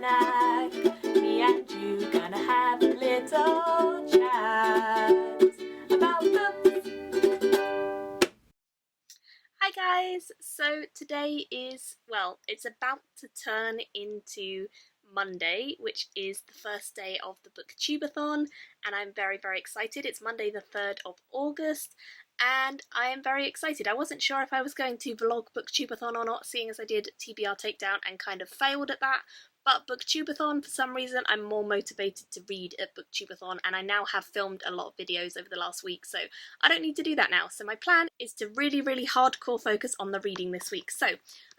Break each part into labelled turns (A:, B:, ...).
A: snack. Me and you gonna have a little chat about books. Hi guys! So today is, well, it's about to turn into Monday, which is the first day of the Booktubeathon, and I'm very excited. It's Monday the 3rd of August, and I am very excited. I wasn't sure if I was going to vlog Booktubeathon or not, seeing as I did TBR Takedown and kind of failed at that. But Booktubeathon, for some reason, I'm more motivated to read at Booktubeathon, and I now have filmed a lot of videos over the last week, so I don't need to do that now. So my plan is to really hardcore focus on the reading this week. So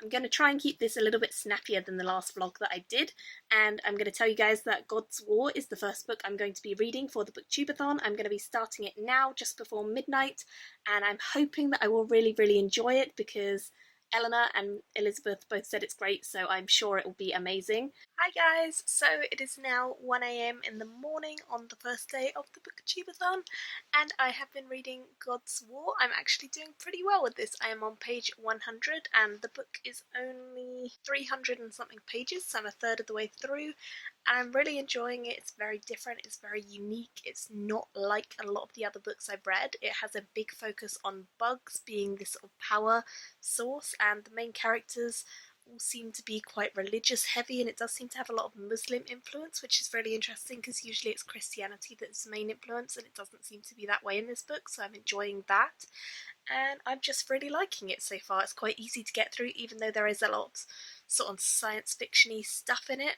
A: I'm going to try and keep this a little bit snappier than the last vlog that I did, and I'm going to tell you guys that God's War is the first book I'm going to be reading for the Booktubeathon. I'm going to be starting it now, just before midnight, and I'm hoping that I will really enjoy it because Eleanor and Elizabeth both said it's great, so I'm sure it will be amazing. Hi guys! So it is now 1 AM in the morning on the first day of the Booktubeathon, and I have been reading God's War. I'm actually doing pretty well with this. I am on page 100 and the book is only 300 and something pages, so I'm a third of the way through. I'm really enjoying it. It's very different, it's very unique, it's not like a lot of the other books I've read. It has a big focus on bugs being this sort of power source, and the main characters all seem to be quite religious heavy, and it does seem to have a lot of Muslim influence, which is really interesting because usually it's Christianity that's the main influence, and it doesn't seem to be that way in this book, so I'm enjoying that. And I'm just really liking it so far. It's quite easy to get through, even though there is a lot sort of science fiction-y stuff in it,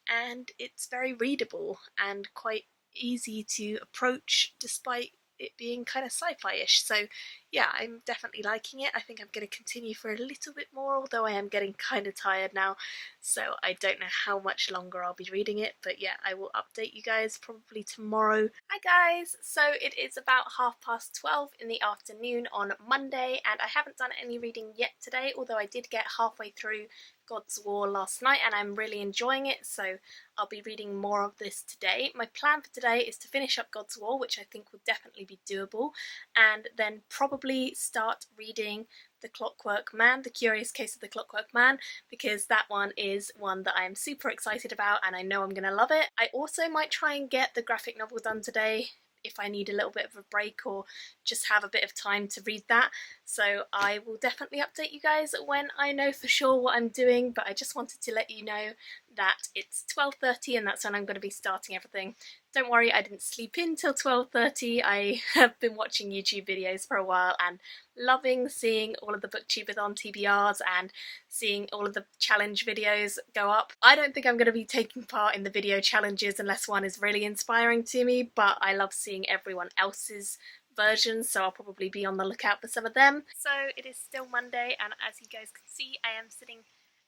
A: and it's very readable and quite easy to approach despite it being kind of sci-fi-ish. So yeah, I'm definitely liking it. I think I'm going to continue for a little bit more, although I am getting kind of tired now, so I don't know how much longer I'll be reading it, but yeah, I will update you guys probably tomorrow. Hi guys! So it is about 12:30 in the afternoon on Monday, and I haven't done any reading yet today, although I did get halfway through God's War last night and I'm really enjoying it, so I'll be reading more of this today. My plan for today is to finish up God's War, which I think will definitely be doable, and then probably start reading The Clockwork Man, The Curious Case of the Clockwork Man, because that one is one that I am super excited about and I know I'm going to love it. I also might try and get the graphic novel done today if I need a little bit of a break or just have a bit of time to read that. So I will definitely update you guys when I know for sure what I'm doing, but I just wanted to let you know that it's 12:30 and that's when I'm going to be starting everything. Don't worry, I didn't sleep in till 12:30. I have been watching YouTube videos for a while and loving seeing all of the Booktubeathon TBRs and seeing all of the challenge videos go up. I don't think I'm going to be taking part in the video challenges unless one is really inspiring to me, but I love seeing everyone else's versions, so I'll probably be on the lookout for some of them. So it is still Monday, and as you guys can see, I am sitting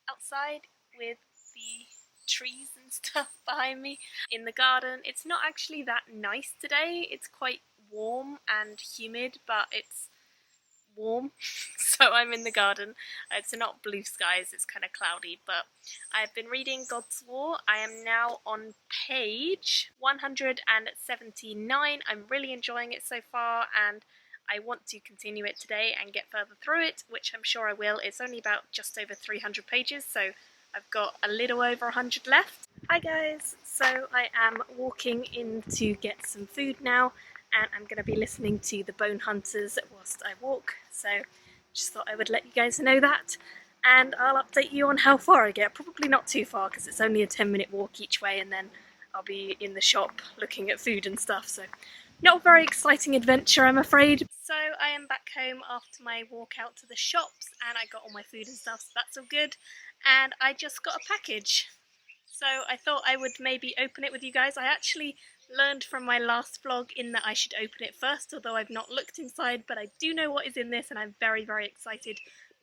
A: outside with the trees and stuff behind me in the garden. It's not actually that nice today. It's quite warm and humid, but it's warm, so I'm in the garden. It's not blue skies, it's kind of cloudy, but I've been reading God's War. I am now on page 179. I'm really enjoying it so far, and I want to continue it today and get further through it, which I'm sure I will. It's only about just over 300 pages, so I've got a little over 100 left. Hi guys! So I am walking in to get some food now, and I'm going to be listening to the Bone Hunters whilst I walk, so just thought I would let you guys know that, and I'll update you on how far I get. Probably not too far because it's only a 10-minute walk each way, and then I'll be in the shop looking at food and stuff, so not a very exciting adventure, I'm afraid. So I am back home after my walk out to the shops, and I got all my food and stuff, so that's all good, and I just got a package. So I thought I would maybe open it with you guys. I actually learned from my last vlog in that I should open it first, although I've not looked inside, but I do know what is in this and I'm very excited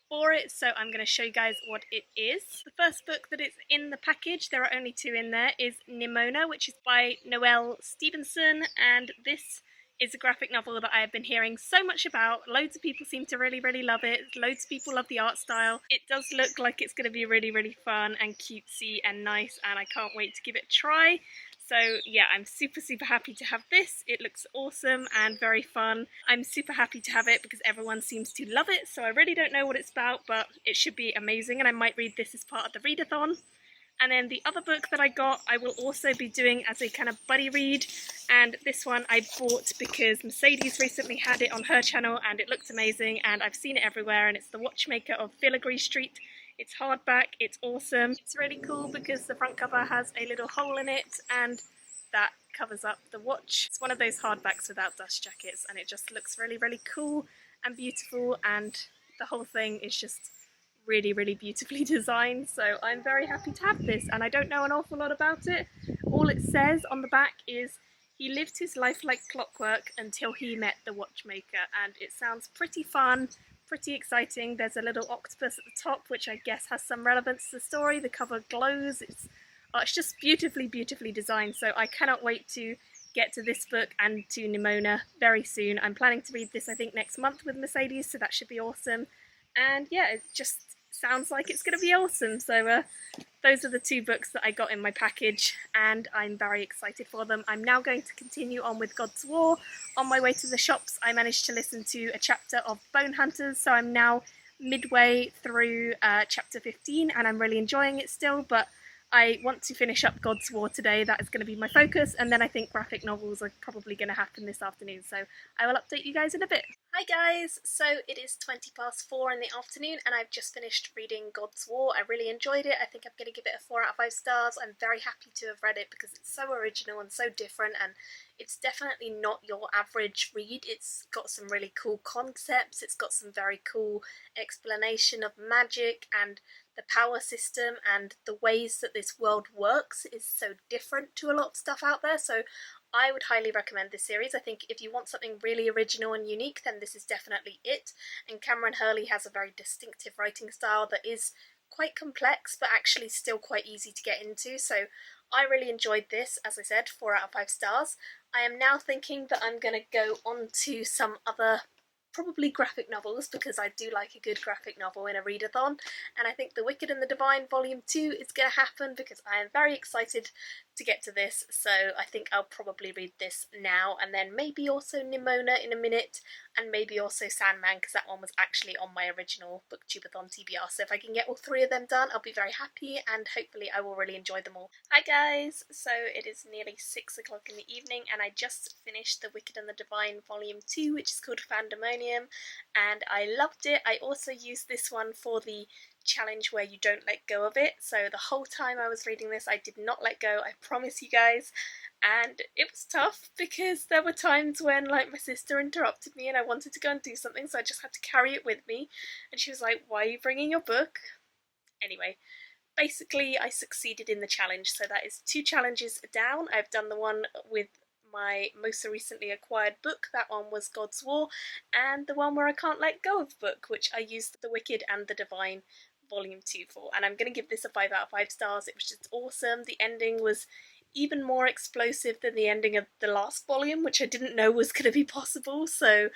A: for it, so I'm going to show you guys what it is. The first book that is in the package, there are only 2 in there, is Nimona, which is by Noelle Stevenson, and this is a graphic novel that I have been hearing so much about. Loads of people seem to really love it. Loads of people love the art style. It does look like it's going to be really fun and cutesy and nice, and I can't wait to give it a try. So yeah, I'm super happy to have this. It looks awesome and very fun. I'm super happy to have it because everyone seems to love it, so I really don't know what it's about, but it should be amazing, and I might read this as part of the readathon. And then the other book that I got, I will also be doing as a kind of buddy read. And this one I bought because Mercedes recently had it on her channel and it looked amazing and I've seen it everywhere, and it's The Watchmaker of Filigree Street. It's hardback, it's awesome. It's really cool because the front cover has a little hole in it and that covers up the watch. It's one of those hardbacks without dust jackets and it just looks really, really cool and beautiful, and the whole thing is just really, really beautifully designed. So I'm very happy to have this, and I don't know an awful lot about it. All it says on the back is he lived his life like clockwork until he met the watchmaker, and it sounds pretty fun, pretty exciting. There's a little octopus at the top, which I guess has some relevance to the story. The cover glows. It's just beautifully, beautifully designed. So I cannot wait to get to this book and to Nimona very soon. I'm planning to read this, I think, next month with Mercedes, so that should be awesome. And yeah, it just sounds like it's going to be awesome. So those are the two books that I got in my package, and I'm very excited for them. I'm now going to continue on with God's War. On my way to the shops, I managed to listen to a chapter of Bone Hunters, so I'm now midway through chapter 15, and I'm really enjoying it still, but I want to finish up God's War today. That is going to be my focus, and then I think graphic novels are probably going to happen this afternoon, so I will update you guys in a bit. Hi guys! So it is 4:20 in the afternoon and I've just finished reading God's War. I really enjoyed it. I think I'm going to give it a 4 out of 5 stars. I'm very happy to have read it because it's so original and so different, and it's definitely not your average read. It's got some really cool concepts, it's got some very cool explanation of magic and the power system, and the ways that this world works is so different to a lot of stuff out there. So I would highly recommend this series. I think if you want something really original and unique, then this is definitely it. And Cameron Hurley has a very distinctive writing style that is quite complex but actually still quite easy to get into. So I really enjoyed this. As I said, 4 out of 5 stars. I am now thinking that I'm going to go on to some other probably graphic novels, because I do like a good graphic novel in a readathon, and I think The Wicked and the Divine Volume 2 is going to happen because I am very excited to get to this, so I think I'll probably read this now, and then maybe also Nimona in a minute, and maybe also Sandman, because that one was actually on my original Booktubeathon TBR, so if I can get all 3 of them done, I'll be very happy, and hopefully I will really enjoy them all. Hi guys! So it is nearly 6 o'clock in the evening, and I just finished The Wicked and the Divine Volume 2, which is called Pandemonium, and I loved it. I also used this one for the challenge where you don't let go of it, so the whole time I was reading this I did not let go, I promise you guys, and it was tough because there were times when like my sister interrupted me and I wanted to go and do something, so I just had to carry it with me, and she was like, "Why are you bringing your book?" Anyway, basically I succeeded in the challenge, so that is 2 challenges down. I've done the one with my most recently acquired book, that one was God's War, and the one where I can't let go of the book, which I used The Wicked and the Divine Volume 2 for, and I'm going to give this a 5 out of 5 stars. It was just awesome. The ending was even more explosive than the ending of the last volume, which I didn't know was going to be possible, so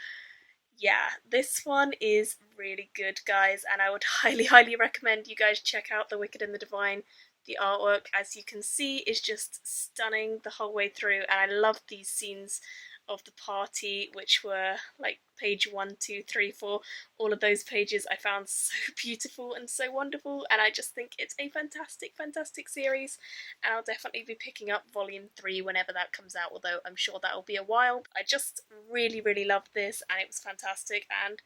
A: yeah, this one is really good, guys, and I would highly, highly recommend you guys check out The Wicked and the Divine. The artwork, as you can see, is just stunning the whole way through, and I love these scenes of the party, which were like page 1, 2, 3, 4. All of those pages I found so beautiful and so wonderful, and I just think it's a fantastic, fantastic series, and I'll definitely be picking up volume 3 whenever that comes out, although I'm sure that will be a while. I just really, really loved this, and it was fantastic, and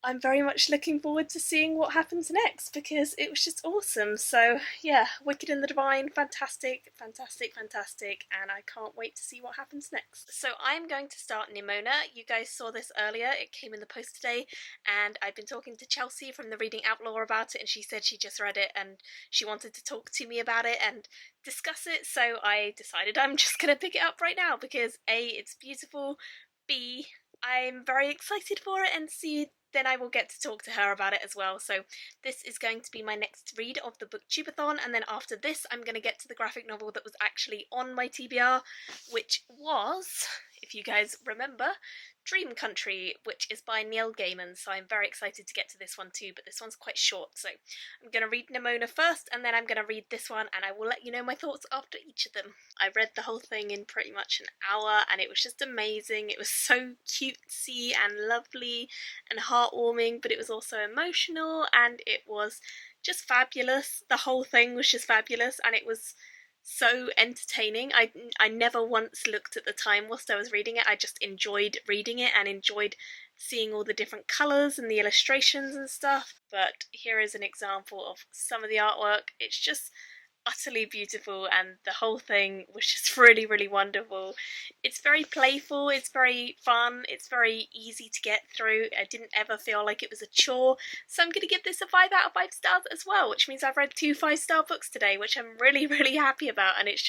A: I'm very much looking forward to seeing what happens next because it was just awesome. So yeah, Wicked and the Divine, fantastic, fantastic, fantastic, and I can't wait to see what happens next. So I'm going to start Nimona. You guys saw this earlier, it came in the post today, and I've been talking to Chelsea from the Reading Outlaw about it, and she said she just read it and she wanted to talk to me about it and discuss it, so I decided I'm just going to pick it up right now because A, it's beautiful, B, I'm very excited for it, and C, then I will get to talk to her about it as well. So this is going to be my next read of the Booktubeathon, and then after this I'm going to get to the graphic novel that was actually on my TBR, which was if you guys remember, Dream Country, which is by Neil Gaiman, so I'm very excited to get to this one too, but this one's quite short, so I'm going to read Nimona first, and then I'm going to read this one, and I will let you know my thoughts after each of them. I read the whole thing in pretty much an hour, and it was just amazing. It was so cutesy and lovely and heartwarming, but it was also emotional, and it was just fabulous. The whole thing was just fabulous, and it was so entertaining. I never once looked at the time whilst I was reading it. I just enjoyed reading it and enjoyed seeing all the different colours and the illustrations and stuff. But here is an example of some of the artwork. It's just utterly beautiful, and the whole thing was just really, really wonderful. It's very playful, it's very fun, it's very easy to get through. I didn't ever feel like it was a chore, so I'm going to give this a 5 out of 5 stars as well, which means I've read 2 5-star books today, which I'm really, really happy about, and it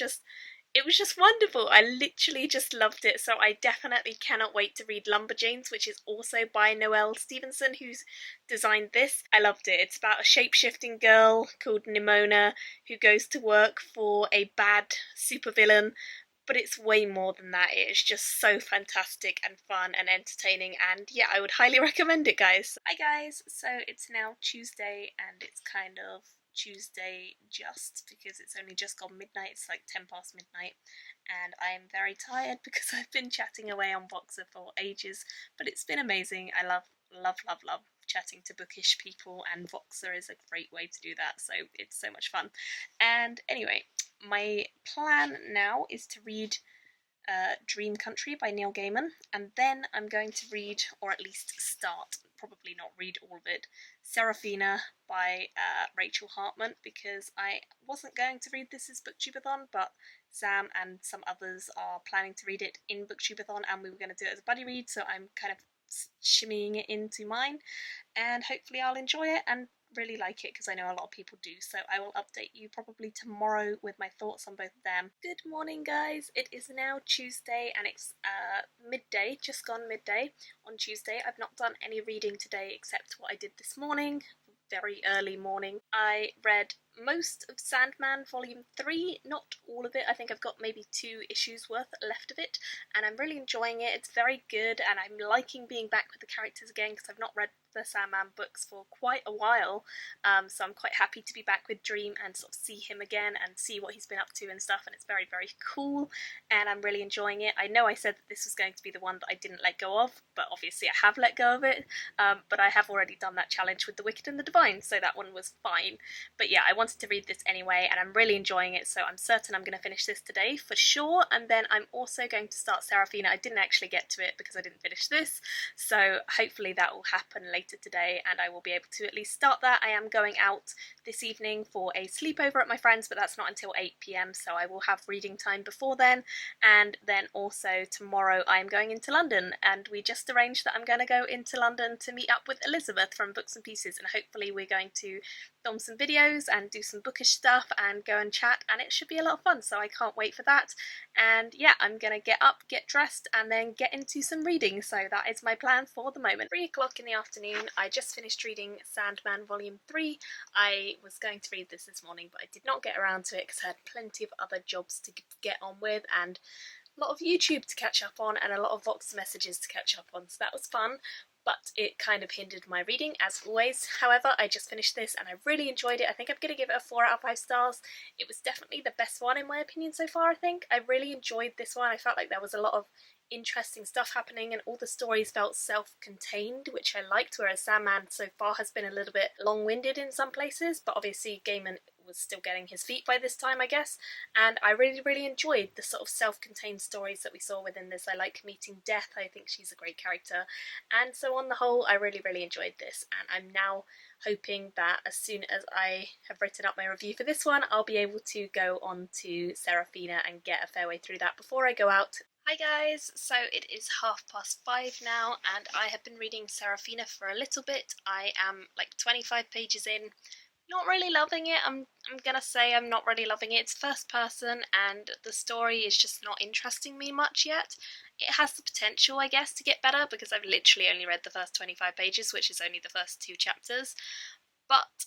A: was just wonderful. I literally just loved it, so I definitely cannot wait to read Lumberjanes, which is also by Noelle Stevenson, who's designed this. I loved it. It's about a shape-shifting girl called Nimona who goes to work for a bad supervillain, but it's way more than that. It is just so fantastic and fun and entertaining, and yeah, I would highly recommend it, guys. Hi guys, so it's now Tuesday, and it's kind of Tuesday just because it's only just gone midnight. It's like 10 past midnight, and I'm very tired because I've been chatting away on Voxer for ages, but it's been amazing. I love chatting to bookish people, and Voxer is a great way to do that, so it's so much fun. And anyway, my plan now is to read Dream Country by Neil Gaiman, and then I'm going to read, or at least start, probably not read all of it, Serafina by Rachel Hartman, because I wasn't going to read this as Booktubeathon, but Sam and some others are planning to read it in Booktubeathon, and we were going to do it as a buddy read, so I'm kind of shimmying it into mine, and hopefully I'll enjoy it and really like it, because I know a lot of people do, so I will update you probably tomorrow with my thoughts on both of them. Good morning, guys. It is now Tuesday, and it's midday, just gone midday on Tuesday. I've not done any reading today except what I did this morning, very early morning. I read most of Sandman Volume 3, not all of it. I think I've got maybe 2 issues worth left of it, and I'm really enjoying it. It's very good, and I'm liking being back with the characters again, because I've not read the Sandman books for quite a while, so I'm quite happy to be back with Dream and sort of see him again and see what he's been up to and stuff, and it's very, very cool, and I'm really enjoying it. I know I said that this was going to be the one that I didn't let go of, but obviously I have let go of it, but I have already done that challenge with The Wicked and the Divine, so that one was fine. But yeah, I wanted to read this anyway, and I'm really enjoying it, so I'm certain I'm going to finish this today for sure, and then I'm also going to start Serafina. I didn't actually get to it because I didn't finish this, so hopefully that will happen later today, and I will be able to at least start that. I am going out this evening for a sleepover at my friend's, but that's not until 8 p.m, so I will have reading time before then, and then also tomorrow I am going into London, and we just arranged that I'm going to go into London to meet up with Elizabeth from Books and Pieces, and hopefully we're going to film some videos and do some bookish stuff and go and chat, and it should be a lot of fun, so I can't wait for that. And yeah, I'm gonna get up, get dressed, and then get into some reading, so that is my plan for the moment. 3 o'clock in the afternoon, I just finished reading Sandman Volume 3. I was going to read this morning, but I did not get around to it because I had plenty of other jobs to get on with, and a lot of YouTube to catch up on, and a lot of Vox messages to catch up on, so that was fun. But it kind of hindered my reading, as always. However, I just finished this and I really enjoyed it. I think I'm going to give it a 4 out of 5 stars. It was definitely the best one in my opinion so far, I think. I really enjoyed this one. I felt like there was a lot of interesting stuff happening, and all the stories felt self-contained, which I liked, whereas Sandman so far has been a little bit long-winded in some places, but obviously Gaiman was still getting his feet by this time, I guess, and I really, really enjoyed the sort of self-contained stories that we saw within this. I like meeting Death, I think she's a great character, and so on the whole, I really, really enjoyed this, and I'm now hoping that as soon as I have written up my review for this one, I'll be able to go on to Serafina and get a fair way through that before I go out. Hi guys, so it is 5:30 now, and I have been reading Serafina for a little bit. I am like 25 pages in. Not really loving it. I'm gonna say I'm not really loving it. It's first person, and the story is just not interesting me much yet. It has the potential, I guess, to get better, because I've literally only read the first 25 pages, which is only the first 2 chapters, but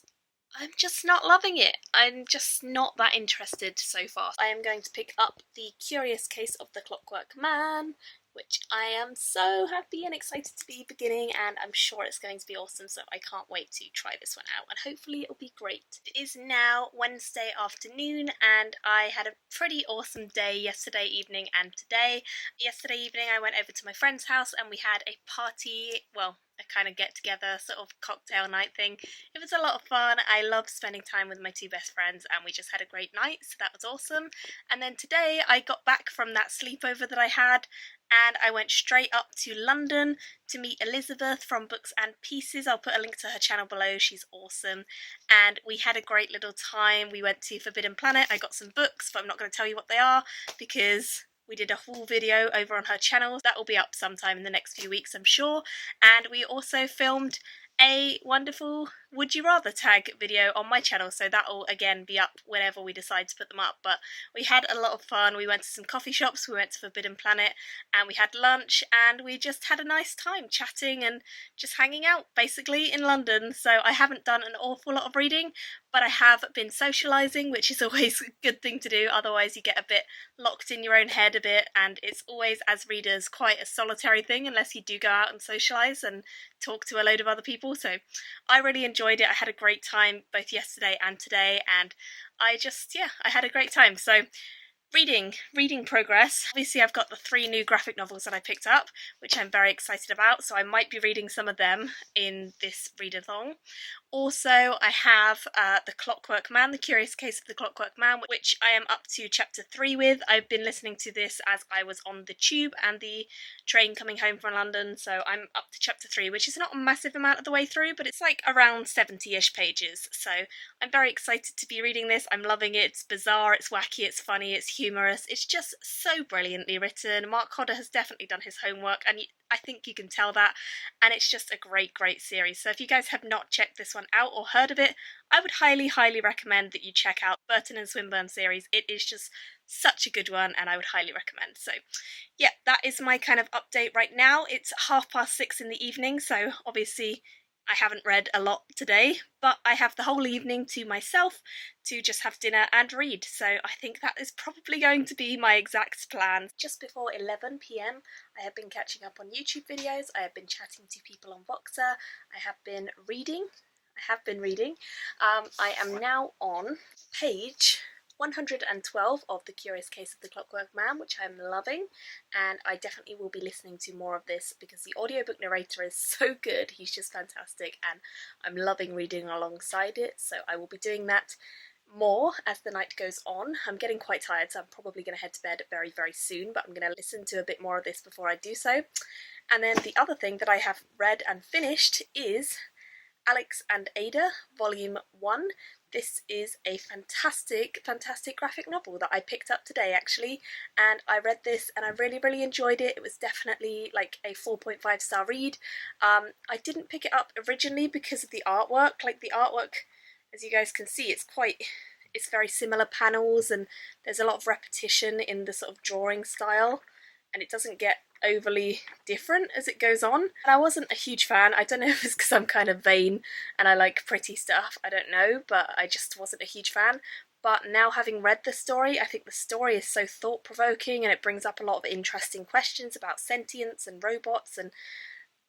A: I'm just not loving it. I'm just not that interested so far. I am going to pick up The Curious Case of the Clockwork Man, which I am so happy and excited to be beginning, and I'm sure it's going to be awesome, so I can't wait to try this one out, and hopefully it'll be great. It is now Wednesday afternoon, and I had a pretty awesome day yesterday evening and today. Yesterday evening I went over to my friend's house and we had a party, well, a kind of get-together sort of cocktail night thing. It was a lot of fun. I love spending time with my two best friends and we just had a great night, so that was awesome. And then today I got back from that sleepover that I had and I went straight up to London to meet Elizabeth from Books and Pieces. I'll put a link to her channel below, she's awesome. And we had a great little time. We went to Forbidden Planet, I got some books, but I'm not going to tell you what they are because we did a whole video over on her channel. That will be up sometime in the next few weeks, I'm sure. And we also filmed a wonderful Would You Rather tag video on my channel, so that will again be up whenever we decide to put them up. But we had a lot of fun. We went to some coffee shops, we went to Forbidden Planet, and we had lunch, and we just had a nice time chatting and just hanging out basically in London. So I haven't done an awful lot of reading, but I have been socialising, which is always a good thing to do, otherwise you get a bit locked in your own head a bit, and it's always, as readers, quite a solitary thing unless you do go out and socialise and talk to a load of other people. So I really enjoyed it. I had a great time both yesterday and today, and I had a great time. So reading progress. Obviously I've got the 3 new graphic novels that I picked up, which I'm very excited about, so I might be reading some of them in this readathon. Also, I have The Clockwork Man, The Curious Case of the Clockwork Man, which I am up to chapter 3 with. I've been listening to this as I was on the tube and the train coming home from London, so I'm up to chapter 3, which is not a massive amount of the way through, but it's like around 70-ish pages, so I'm very excited to be reading this. I'm loving it. It's bizarre, it's wacky, it's funny, it's humorous. It's just so brilliantly written. Mark Hodder has definitely done his homework, and I think you can tell that, and it's just a great series. So if you guys have not checked this one out or heard of it, I would highly recommend that you check out Burton and Swinburne series. It is just such a good one, and I would highly recommend. So yeah, that is my kind of update right now. It's 6:30 in the evening, so obviously I haven't read a lot today, but I have the whole evening to myself to just have dinner and read, so I think that is probably going to be my exact plan. Just before 11 PM, I have been catching up on YouTube videos, I have been chatting to people on Voxer, I have been reading. I am now on page 112 of The Curious Case of the Clockwork Man, which I'm loving, and I definitely will be listening to more of this because the audiobook narrator is so good. He's just fantastic, and I'm loving reading alongside it, so I will be doing that more as the night goes on. I'm getting quite tired, so I'm probably going to head to bed very soon, but I'm going to listen to a bit more of this before I do so. And then the other thing that I have read and finished is Alex and Ada, Volume 1. This is a fantastic graphic novel that I picked up today actually, and I read this and I really enjoyed it. It was definitely like a 4.5 star read. I didn't pick it up originally because of the artwork. Like the artwork, as you guys can see, it's very similar panels and there's a lot of repetition in the sort of drawing style, and it doesn't get overly different as it goes on. And I wasn't a huge fan. I don't know if it's because I'm kind of vain and I like pretty stuff, I don't know, but I just wasn't a huge fan. But now having read the story, I think the story is so thought-provoking and it brings up a lot of interesting questions about sentience and robots and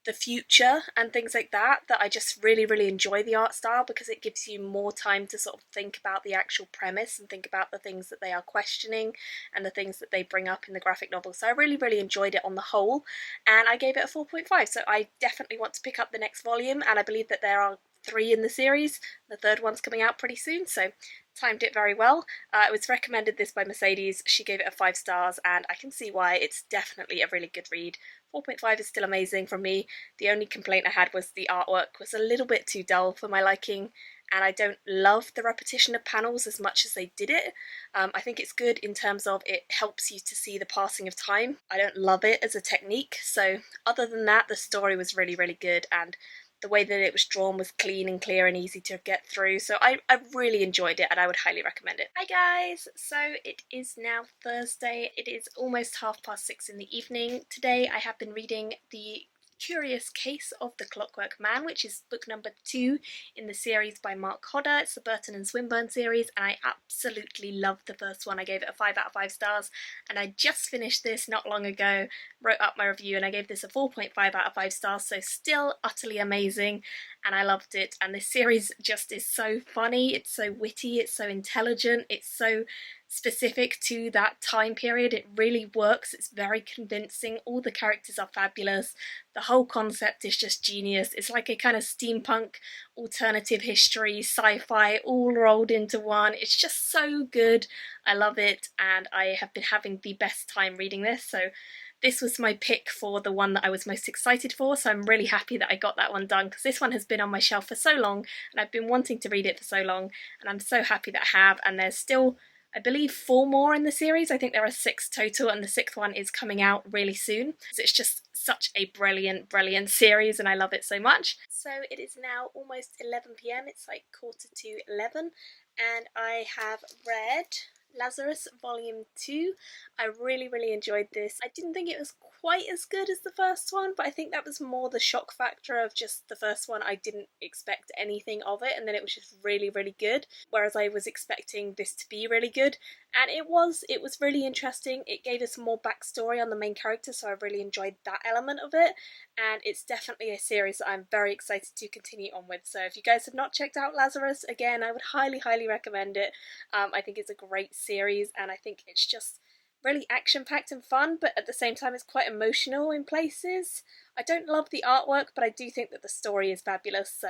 A: the future and things like that, that I just really enjoy the art style because it gives you more time to sort of think about the actual premise and think about the things that they are questioning and the things that they bring up in the graphic novel. So I really enjoyed it on the whole, and I gave it a 4.5, so I definitely want to pick up the next volume, and I believe that there are 3 in the series. The 3rd one's coming out pretty soon, so timed it very well. It was recommended this by Mercedes. She gave it a 5 stars, and I can see why. It's definitely a really good read. 4.5 is still amazing from me. The only complaint I had was the artwork was a little bit too dull for my liking, and I don't love the repetition of panels as much as they did it. I think it's good in terms of it helps you to see the passing of time. I don't love it as a technique, so other than that, the story was really good, and the way that it was drawn was clean and clear and easy to get through, so I really enjoyed it and I would highly recommend it. Hi guys! So it is now Thursday. It is almost 6:30 in the evening. Today I have been reading the Curious Case of the Clockwork Man, which is book number 2 in the series by Mark Hodder. It's the Burton and Swinburne series, and I absolutely loved the first one. I gave it a 5 out of 5 stars, and I just finished this not long ago, wrote up my review, and I gave this a 4.5 out of 5 stars, so still utterly amazing, and I loved it. And this series just is so funny, it's so witty, it's so intelligent, it's so specific to that time period. It really works, it's very convincing, all the characters are fabulous, the whole concept is just genius. It's like a kind of steampunk, alternative history, sci-fi all rolled into one. It's just so good, I love it, and I have been having the best time reading this. So this was my pick for the one that I was most excited for, so I'm really happy that I got that one done, because this one has been on my shelf for so long and I've been wanting to read it for so long, and I'm so happy that I have. And there's still, I believe, 4 more in the series. I think there are 6 total, and the 6th one is coming out really soon. So it's just such a brilliant, brilliant series, and I love it so much. So it is now almost 11 p.m, it's like 11:15, and I have read Lazarus Volume 2. I really enjoyed this. I didn't think it was quite as good as the first one, but I think that was more the shock factor of just the first one. I didn't expect anything of it, and then it was just really good, whereas I was expecting this to be really good, and it was really interesting. It gave us more backstory on the main character, so I really enjoyed that element of it, and it's definitely a series that I'm very excited to continue on with. So if you guys have not checked out Lazarus, again, I would highly recommend it. I think it's a great series, and I think it's just really action-packed and fun, but at the same time it's quite emotional in places. I don't love the artwork, but I do think that the story is fabulous, so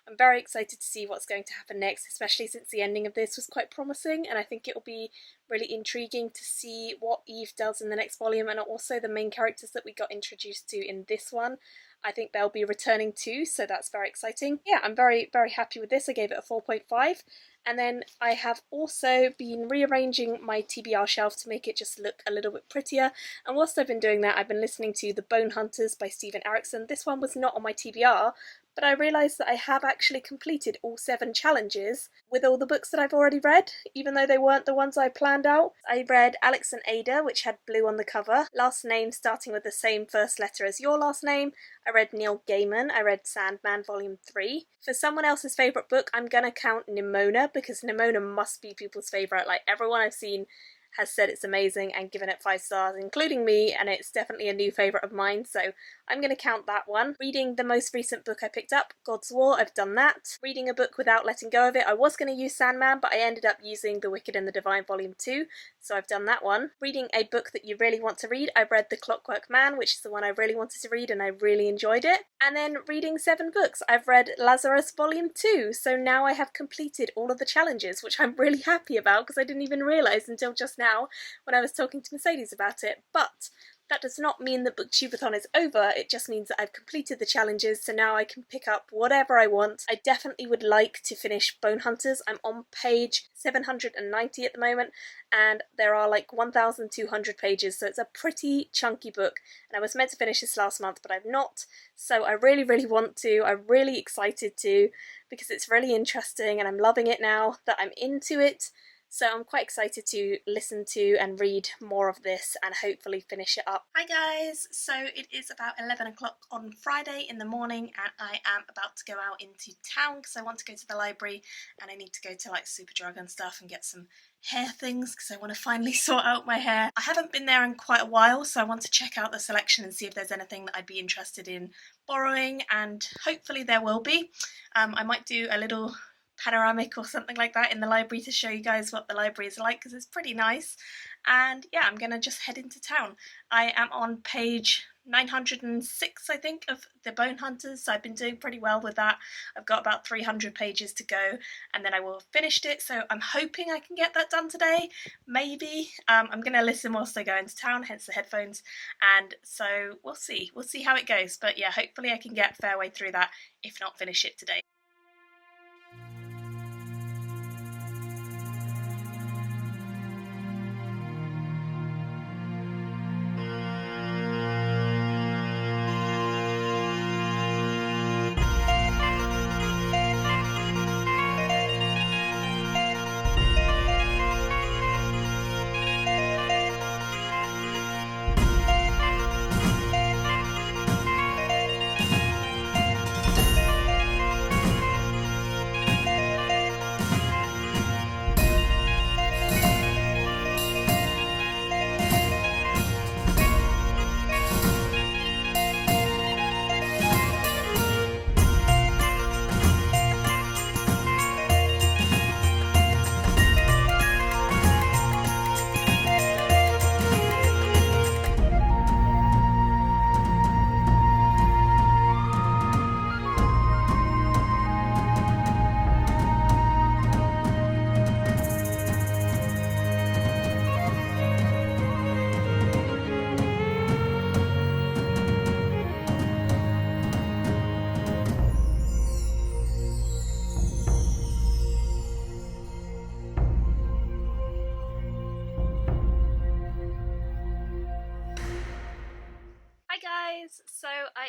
A: I'm very excited to see what's going to happen next, especially since the ending of this was quite promising, and I think it will be really intriguing to see what Eve does in the next volume, and also the main characters that we got introduced to in this one. I think they'll be returning too, so that's very exciting. Yeah, I'm very happy with this. I gave it a 4.5. And then I have also been rearranging my TBR shelf to make it just look a little bit prettier, and whilst I've been doing that, I've been listening to The Bone Hunters by Stephen Erickson. This one was not on my TBR, but I realised that I have actually completed all 7 challenges with all the books that I've already read, even though they weren't the ones I planned out. I read Alex and Ada, which had blue on the cover, last name starting with the same first letter as your last name. I read Neil Gaiman. I read Sandman Volume 3. For someone else's favourite book, I'm gonna count Nimona, because Nimona must be people's favourite. Like, everyone I've seen has said it's amazing and given it 5 stars, including me, and it's definitely a new favourite of mine, so I'm going to count that one. Reading the most recent book I picked up, God's War, I've done that. Reading a book without letting go of it, I was going to use Sandman, but I ended up using The Wicked and the Divine Volume 2, so I've done that one. Reading a book that you really want to read, I read The Clockwork Man, which is the one I really wanted to read, and I really enjoyed it. And then reading 7 books, I've read Lazarus Volume 2, so now I have completed all of the challenges, which I'm really happy about, because I didn't even realise until just now when I was talking to Mercedes about it. But that does not mean that Booktubeathon is over, it just means that I've completed the challenges, so now I can pick up whatever I want. I definitely would like to finish Bone Hunters. I'm on page 790 at the moment, and there are like 1,200 pages, so it's a pretty chunky book, and I was meant to finish this last month, but I've not, so I really want to. I'm really excited to, because it's really interesting, and I'm loving it now that I'm into it. So I'm quite excited to listen to and read more of this and hopefully finish it up. Hi guys! So it is about 11 o'clock on Friday in the morning, and I am about to go out into town because I want to go to the library, and I need to go to like Superdrug and stuff and get some hair things because I want to finally sort out my hair. I haven't been there in quite a while, so I want to check out the selection and see if there's anything that I'd be interested in borrowing, and hopefully there will be. I might do a little panoramic or something like that in the library to show you guys what the library is like, because it's pretty nice. And yeah, I'm gonna just head into town. I am on page 906, I think, of The Bone Hunters, so I've been doing pretty well with that. I've got about 300 pages to go, and then I will have finished it, so I'm hoping I can get that done today, maybe. I'm going to listen whilst I go into town, hence the headphones, and so we'll see how it goes, but yeah, hopefully I can get a fair way through that, if not finish it today.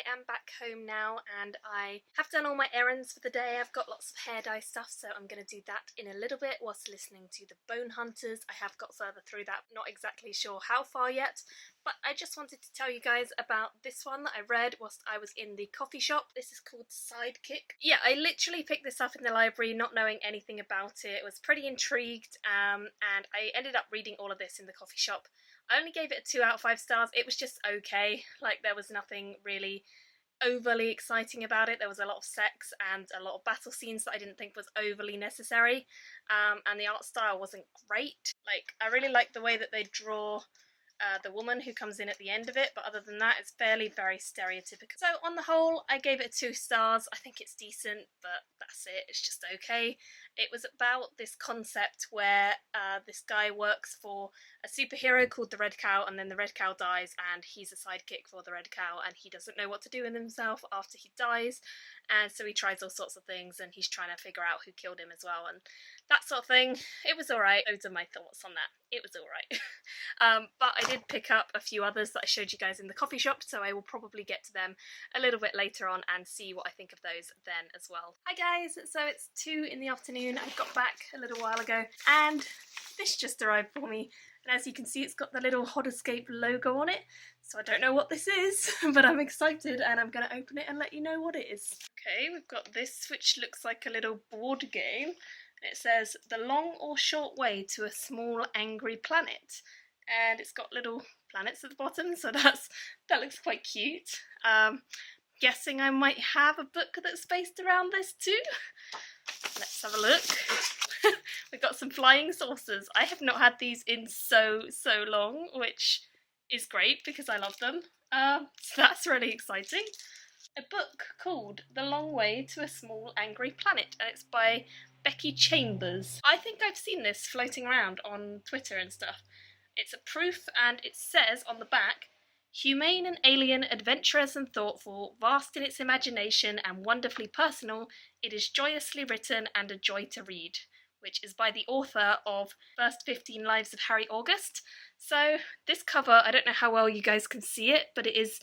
A: I am back home now and I have done all my errands for the day. I've got lots of hair dye stuff, so I'm going to do that in a little bit whilst listening to the Bone Hunters. I have got further through that, not exactly sure how far yet, but I just wanted to tell you guys about this one that I read whilst I was in the coffee shop. This is called Sidekick. Yeah, I literally picked this up in the library not knowing anything about it. I was pretty intrigued, and I ended up reading all of this in the coffee shop. I only gave it a 2 out of 5 stars. It was just okay. Like, there was nothing really overly exciting about it. There was a lot of sex and a lot of battle scenes that I didn't think was overly necessary, and the art style wasn't great. Like, I really like the way that they draw the woman who comes in at the end of it, but other than that, it's very stereotypical. So on the whole, I gave it 2 stars. I think it's decent, but that's it. It's just okay. It was about this concept where this guy works for a superhero called the Red Cow, and then the Red Cow dies, and he's a sidekick for the Red Cow, and he doesn't know what to do with himself after he dies, and so he tries all sorts of things, and he's trying to figure out who killed him as well, and that sort of thing. It was alright. Loads of my thoughts on that. It was alright. But I did pick up a few others that I showed you guys in the coffee shop, so I will probably get to them a little bit later on and see what I think of those then as well. Hi guys, so it's 2 in the afternoon. I got back a little while ago and this just arrived for me, and as you can see it's got the little Hot Escape logo on it, so I don't know what this is but I'm excited and I'm going to open it and let you know what it is. Okay, we've got this which looks like a little board game. It says The Long or Short Way to a Small Angry Planet, and it's got little planets at the bottom, so that looks quite cute. Guessing I might have a book that's based around this too. Let's have a look. We've got some flying saucers. I have not had these in so long, which is great because I love them. So that's really exciting. A book called The Long Way to a Small Angry Planet, and it's by Becky Chambers. I think I've seen this floating around on Twitter and stuff. It's a proof, and it says on the back, humane and alien, adventurous and thoughtful, vast in its imagination and wonderfully personal, it is joyously written and a joy to read, which is by the author of First 15 Lives of Harry August. So this cover, I don't know how well you guys can see it, but it is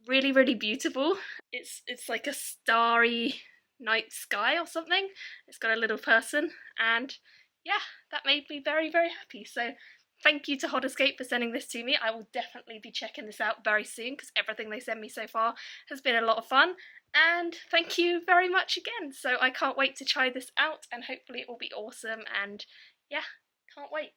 A: really beautiful. It's like a starry night sky or something. It's got a little person, and yeah, that made me very happy. So thank you to Hot Escape for sending this to me. I will definitely be checking this out very soon because everything they send me so far has been a lot of fun, and thank you very much again. So I can't wait to try this out and hopefully it will be awesome, and yeah, can't wait.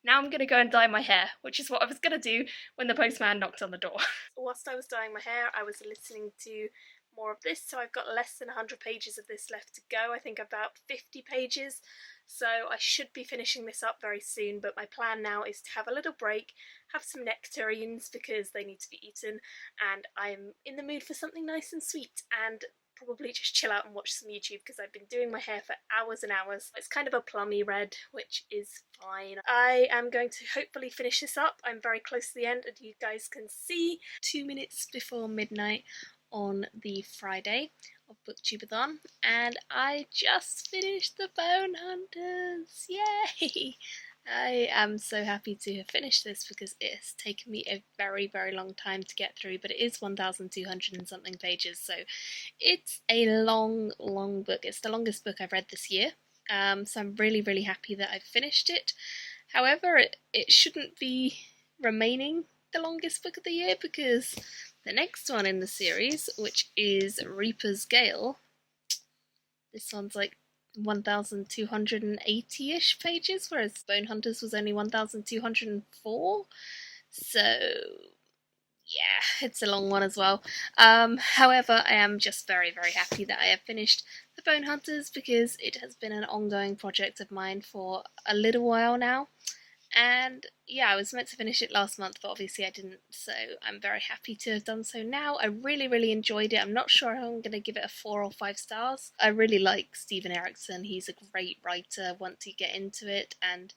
A: Now I'm going to go and dye my hair, which is what I was going to do when the postman knocked on the door. Whilst I was dyeing my hair, I was listening to more of this, so I've got less than 100 pages of this left to go. I think about 50 pages, so I should be finishing this up very soon, but my plan now is to have a little break, have some nectarines because they need to be eaten, and I'm in the mood for something nice and sweet, and probably just chill out and watch some YouTube because I've been doing my hair for hours and hours. It's kind of a plummy red, which is fine. I am going to hopefully finish this up. I'm very close to the end, and you guys can see 2 minutes before midnight on the Friday of Booktubeathon, and I just finished the Bone Hunters! Yay! I am so happy to have finished this because it has taken me a very long time to get through, but it is 1,200 and something pages, so it's a long book. It's the longest book I've read this year, so I'm really happy that I've finished it. However, it shouldn't be remaining the longest book of the year because the next one in the series, which is Reaper's Gale, this one's like 1,280-ish pages, whereas Bone Hunters was only 1,204. So yeah, it's a long one as well. However, I am just very happy that I have finished the Bone Hunters because it has been an ongoing project of mine for a little while now. And yeah, I was meant to finish it last month, but obviously I didn't, so I'm very happy to have done so now. I really enjoyed it. I'm not sure how I'm going to give it a 4 or 5 stars. I really like Stephen Erickson. He's a great writer once you get into it and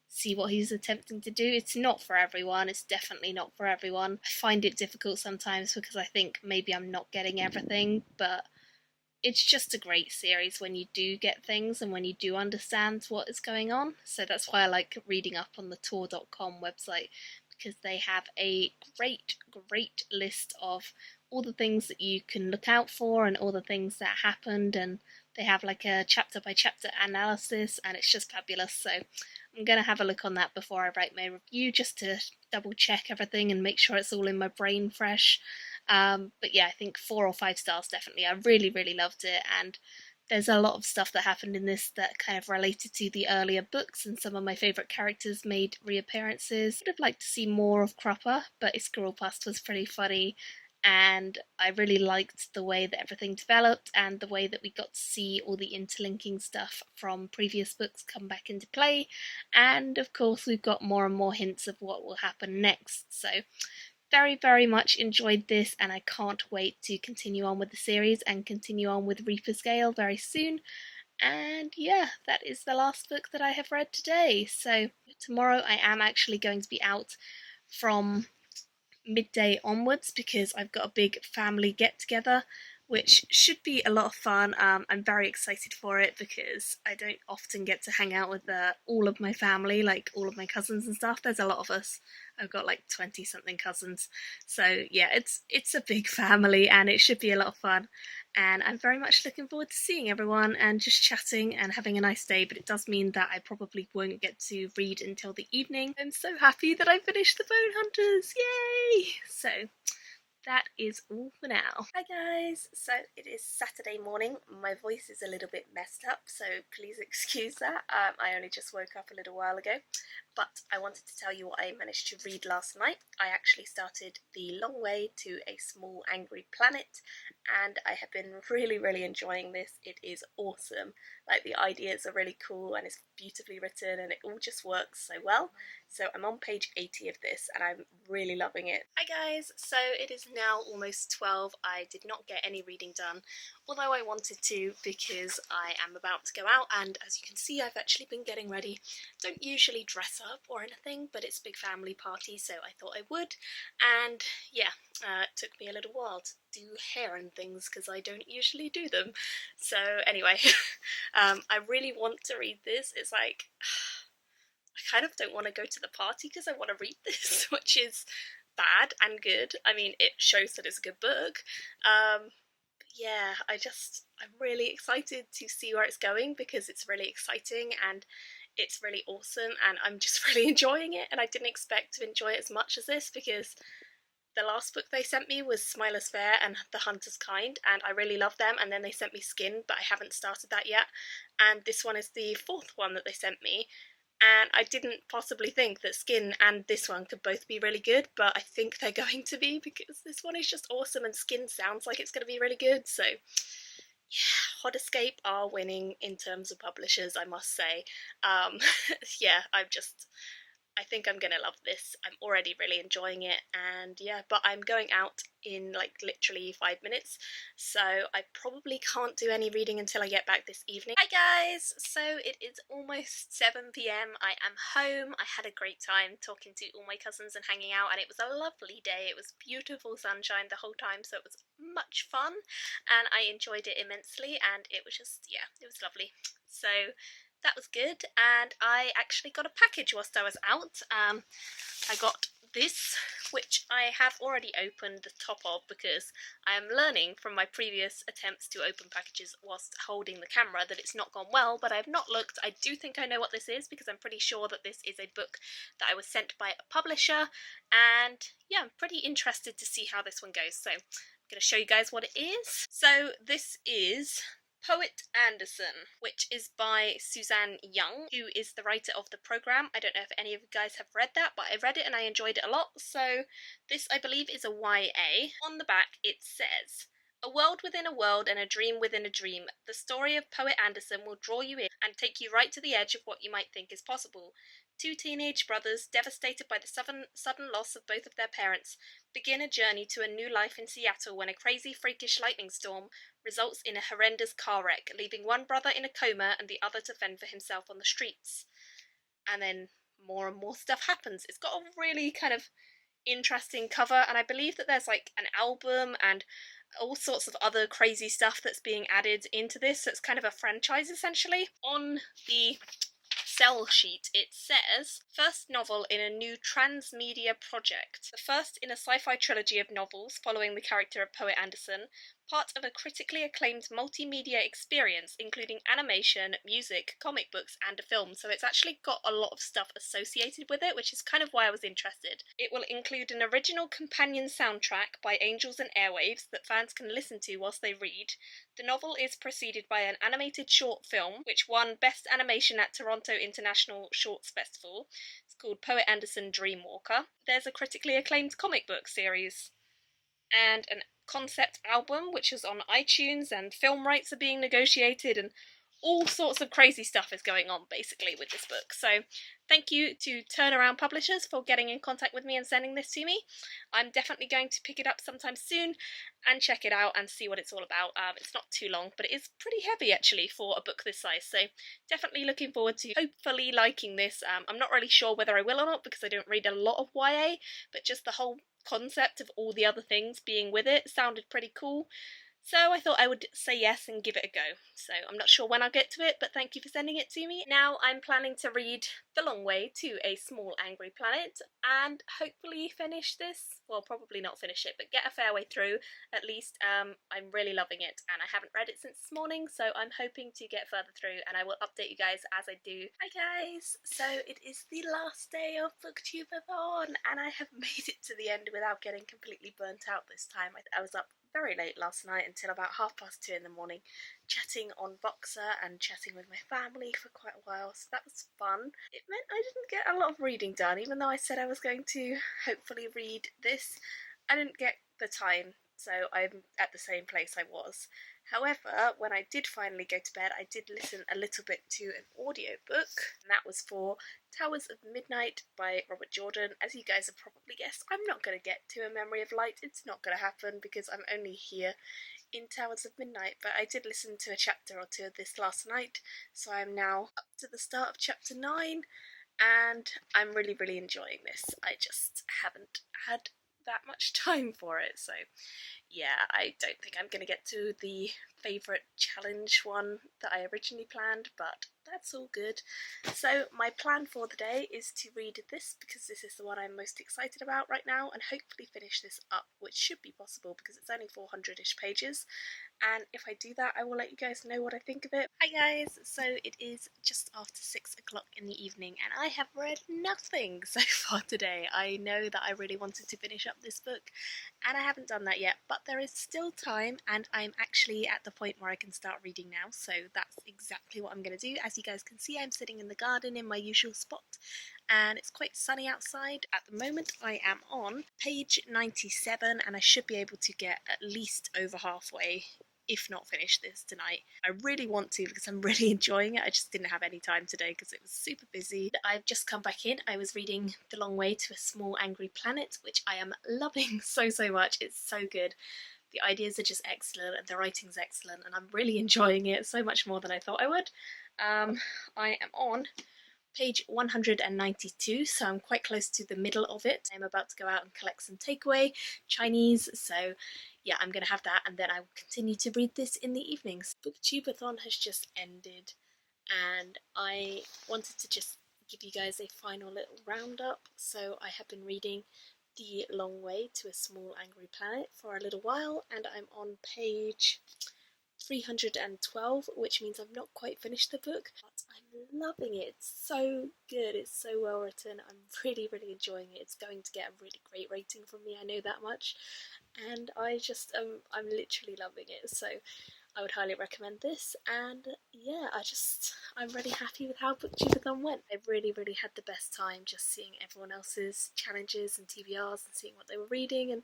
A: see what he's attempting to do. It's not for everyone. It's definitely not for everyone. I find it difficult sometimes because I think maybe I'm not getting everything, but it's just a great series when you do get things and when you do understand what is going on. So that's why I like reading up on the Tor.com website, because they have a great list of all the things that you can look out for and all the things that happened, and they have like a chapter by chapter analysis, and it's just fabulous. So I'm going to have a look on that before I write my review, just to double check everything and make sure it's all in my brain fresh. But yeah, I think 4 or 5 stars definitely. I really loved it, and there's a lot of stuff that happened in this that kind of related to the earlier books, and some of my favourite characters made reappearances. I'd have liked to see more of Cropper, but his Squirrel Past was pretty funny, and I really liked the way that everything developed and the way that we got to see all the interlinking stuff from previous books come back into play, and of course we've got more and more hints of what will happen next. So very much enjoyed this, and I can't wait to continue on with the series and continue on with Reaper's Gale very soon. And yeah, that is the last book that I have read today. So tomorrow I am actually going to be out from midday onwards because I've got a big family get together, which should be a lot of fun. I'm very excited for it because I don't often get to hang out with all of my family, like all of my cousins and stuff. There's a lot of us. I've got like 20 something cousins, so yeah, it's a big family and it should be a lot of fun, and I'm very much looking forward to seeing everyone and just chatting and having a nice day. But it does mean that I probably won't get to read until the evening. I'm so happy that I finished the Bone Hunters, yay! So that is all for now. Hi guys! So it is Saturday morning. My voice is a little bit messed up, so please excuse that. I only just woke up a little while ago, but I wanted to tell you what I managed to read last night. I actually started The Long Way to a Small Angry Planet, and I have been really enjoying this. It is awesome. Like, the ideas are really cool and it's beautifully written and it all just works so well. So I'm on page 80 of this and I'm really loving it. Hi guys! So it is now almost 12. I did not get any reading done, although I wanted to because I am about to go out, and as you can see I've actually been getting ready. Don't usually dress up or anything, but it's a big family party so I thought I would, and yeah, it took me a little while to do hair and things because I don't usually do them. So anyway, I really want to read this. It's like, I kind of don't want to go to the party because I want to read this, which is bad and good. I mean, it shows that it's a good book. Yeah, I'm really excited to see where it's going because it's really exciting and it's really awesome, and I'm just really enjoying it, and I didn't expect to enjoy it as much as this because the last book they sent me was Smiler's Fair and The Hunter's Kind, and I really love them, and then they sent me Skin, but I haven't started that yet, and this one is the 4th one that they sent me, and I didn't possibly think that Skin and this one could both be really good, but I think they're going to be because this one is just awesome and Skin sounds like it's going to be really good. So yeah, Hot Escape are winning in terms of publishers, I must say. Yeah, I think I'm gonna love this. I'm already really enjoying it, and yeah, but I'm going out in like literally 5 minutes, so I probably can't do any reading until I get back this evening. Hi guys! So it is almost 7 p.m. I am home. I had a great time talking to all my cousins and hanging out, and it was a lovely day. It was beautiful sunshine the whole time, so it was much fun, and I enjoyed it immensely, and it was just, yeah, it was lovely. So that was good, and I actually got a package whilst I was out. I got this, which I have already opened the top of because I am learning from my previous attempts to open packages whilst holding the camera that it's not gone well, but I've not looked. I do think I know what this is because I'm pretty sure that this is a book that I was sent by a publisher, and yeah, I'm pretty interested to see how this one goes. So I'm going to show you guys what it is. So this is Poet Anderson, which is by Suzanne Young, who is the writer of the programme. I don't know if any of you guys have read that, but I read it and I enjoyed it a lot. So this, I believe, is a YA. On the back it says, "A world within a world and a dream within a dream. The story of Poet Anderson will draw you in and take you right to the edge of what you might think is possible. 2 teenage brothers, devastated by the sudden loss of both of their parents, begin a journey to a new life in Seattle when a crazy, freakish lightning storm results in a horrendous car wreck, leaving one brother in a coma and the other to fend for himself on the streets." And then more and more stuff happens. It's got a really kind of interesting cover, and I believe that there's like an album and all sorts of other crazy stuff that's being added into this, so it's kind of a franchise essentially. On the sell sheet it says, first novel in a new transmedia project. The first in a sci-fi trilogy of novels following the character of Poet Anderson, part of a critically acclaimed multimedia experience including animation, music, comic books and a film. So it's actually got a lot of stuff associated with it, which is kind of why I was interested. It will include an original companion soundtrack by Angels and Airwaves that fans can listen to whilst they read. The novel is preceded by an animated short film, which won Best Animation at Toronto International Shorts Festival. It's called Poet Anderson Dreamwalker. There's a critically acclaimed comic book series, and an concept album, which is on iTunes, and film rights are being negotiated, and all sorts of crazy stuff is going on, basically, with this book. So thank you to Turnaround Publishers for getting in contact with me and sending this to me. I'm definitely going to pick it up sometime soon and check it out and see what it's all about. It's not too long, but it is pretty heavy, actually, for a book this size. So definitely looking forward to hopefully liking this. I'm not really sure whether I will or not, because I don't read a lot of YA, but just the whole concept of all the other things being with it sounded pretty cool. So I thought I would say yes and give it a go. So I'm not sure when I'll get to it, but thank you for sending it to me. Now I'm planning to read The Long Way to a Small Angry Planet and hopefully finish this. Well, probably not finish it, but get a fair way through at least. I'm really loving it and I haven't read it since this morning, so I'm hoping to get further through and I will update you guys as I do. Hi guys! So it is the last day of Booktubeathon and I have made it to the end without getting completely burnt out this time. I was up very late last night until about 2:30 in the morning, chatting on Boxer and chatting with my family for quite a while, so that was fun. It meant I didn't get a lot of reading done, even though I said I was going to hopefully read this. I didn't get the time, so I'm at the same place I was. However, when I did finally go to bed, I did listen a little bit to an audiobook, and that was for Towers of Midnight by Robert Jordan. As you guys have probably guessed, I'm not going to get to A Memory of Light. It's not going to happen because I'm only here in Towers of Midnight, but I did listen to a chapter or two of this last night, so I'm now up to the start of chapter 9, and I'm really, really enjoying this. I just haven't had that much time for it, so yeah, I don't think I'm going to get to the favourite challenge one that I originally planned, but that's all good. So my plan for the day is to read this because this is the one I'm most excited about right now, and hopefully finish this up, which should be possible because it's only 400-ish pages. And if I do that, I will let you guys know what I think of it. Hi guys! So it is just after 6 o'clock in the evening and I have read nothing so far today. I know that I really wanted to finish up this book and I haven't done that yet, but there is still time and I'm actually at the point where I can start reading now, so that's exactly what I'm going to do. As you guys can see, I'm sitting in the garden in my usual spot and it's quite sunny outside. At the moment I am on page 97 and I should be able to get at least over halfway, if not finish this tonight. I really want to because I'm really enjoying it. I just didn't have any time today because it was super busy. I've just come back in. I was reading The Long Way to a Small Angry Planet, which I am loving so much. It's so good. The ideas are just excellent and the writing's excellent and I'm really enjoying it so much more than I thought I would. I am on page 192, so I'm quite close to the middle of it. I'm about to go out and collect some takeaway Chinese, so yeah, I'm going to have that and then I will continue to read this in the evenings. Booktubeathon has just ended and I wanted to just give you guys a final little roundup. So I have been reading The Long Way to a Small Angry Planet for a little while and I'm on page 312, which means I've not quite finished the book, but I'm loving it. It's so good, it's so well written, I'm really enjoying it. It's going to get a really great rating from me, I know that much, and I just I'm literally loving it, so I would highly recommend this. And yeah, I'm really happy with how Booktubeathon went. I really had the best time just seeing everyone else's challenges and TBRs and seeing what they were reading, and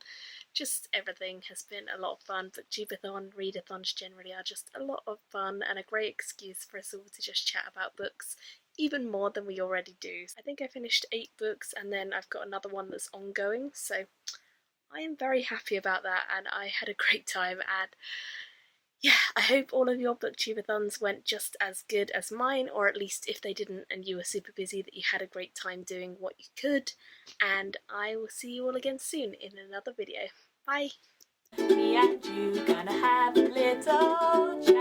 A: just everything has been a lot of fun. Booktubeathon, readathons generally are just a lot of fun and a great excuse for us all to just chat about books, even more than we already do. I think I finished 8 books and then I've got another one that's ongoing, so I am very happy about that and I had a great time. And yeah, I hope all of your Booktubeathons went just as good as mine, or at least if they didn't and you were super busy, that you had a great time doing what you could. And I will see you all again soon in another video. Bye! Me and you gonna have a little chat.